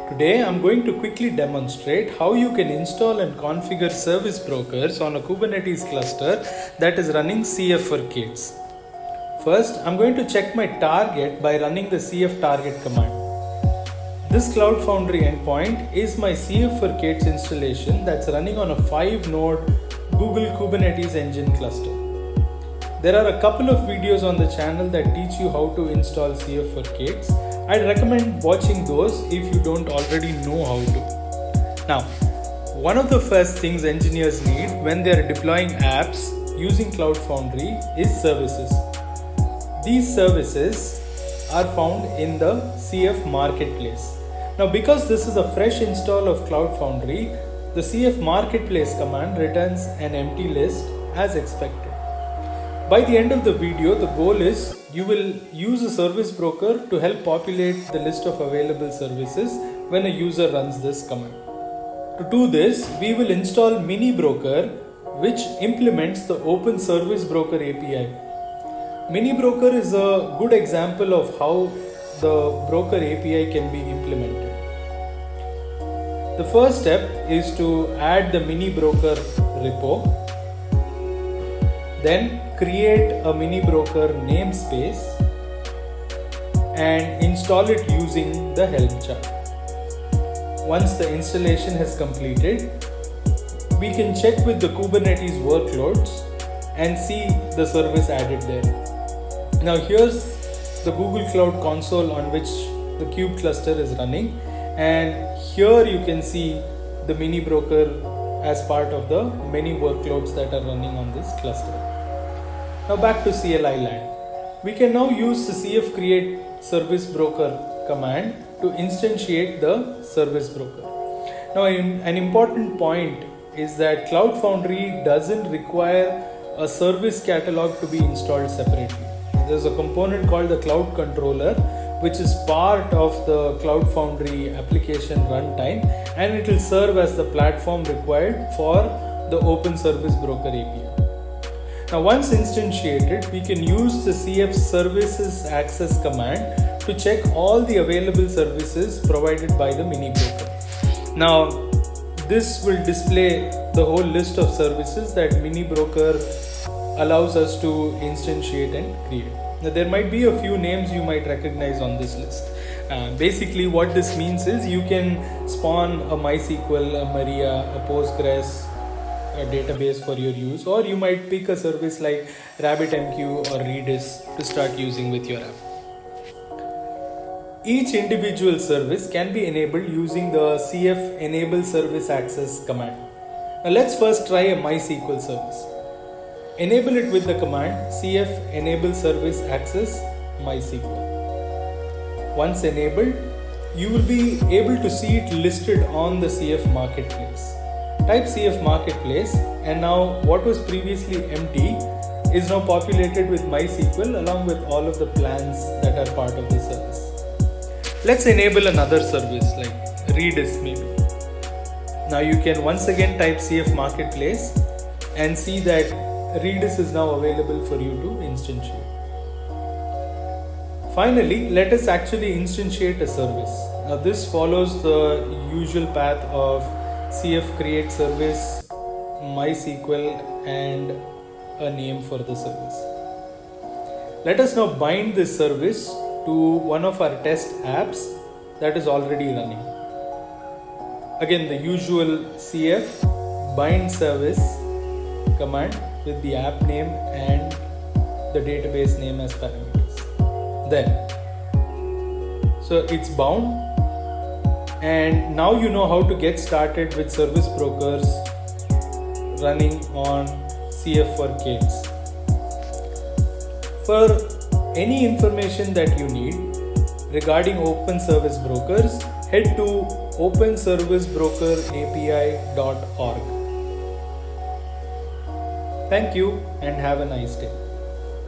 Today I'm going to quickly demonstrate how you can install and configure service brokers on a Kubernetes cluster that is running CF for K8s. First, I'm going to check my target by running the CF target command. This Cloud Foundry endpoint is my CF for K8s installation that's running on a 5-node Google Kubernetes Engine cluster. There are a couple of videos on the channel that teach you how to install CF for K8s. I'd recommend watching those if you don't already know how to. Now, one of the first things engineers need when they are deploying apps using Cloud Foundry is services. These services are found in the CF Marketplace. Now, because this is a fresh install of Cloud Foundry, the CF Marketplace command returns an empty list as expected. By the end of the video, the goal is you will use a service broker to help populate the list of available services when a user runs this command. To do this, we will install Mini Broker, which implements the Open Service Broker API. Mini Broker is a good example of how the Broker API can be implemented. The first step is to add the Mini Broker repo. Then create a Mini Broker namespace and install it using the help chart. Once the installation has completed, we can check with the Kubernetes workloads and see the service added there. Now here's the Google Cloud Console on which the Kube cluster is running, and here you can see the Mini Broker as part of the many workloads that are running on this cluster. Now back to CLI land. We can now use the CF create service broker command to instantiate the service broker. Now an important point is that Cloud Foundry doesn't require a service catalog to be installed separately. There's a component called the Cloud Controller, which is part of the Cloud Foundry application runtime, and it will serve as the platform required for the Open Service Broker API. Now once instantiated, we can use the CF services access command to check all the available services provided by the Mini Broker. Now this will display the whole list of services that Mini Broker allows us to instantiate and create. Now there might be a few names you might recognize on this list. Basically what this means is you can spawn a MySQL, a Maria, a Postgres, a database for your use, or you might pick a service like RabbitMQ or Redis to start using with your app. Each individual service can be enabled using the CF enable service access command. Now let's first try a MySQL service. Enable it with the command CF enable service access MySQL. Once enabled, you will be able to see it listed on the CF Marketplace. Type CF Marketplace, and now what was previously empty is now populated with MySQL along with all of the plans that are part of the service. Let's enable another service like Redis maybe. Now you can once again type CF Marketplace and see that Redis is now available for you to instantiate. Finally, let us actually instantiate a service. Now this follows the usual path of CF create service, MySQL, and a name for the service. Let us now bind this service to one of our test apps that is already running. Again, the usual CF bind service command with the app name and the database name as parameters. So it's bound. And now you know how to get started with service brokers running on CF for K8s. For any information that you need regarding Open Service Brokers, head to openservicebroker.api.org. Thank you and have a nice day.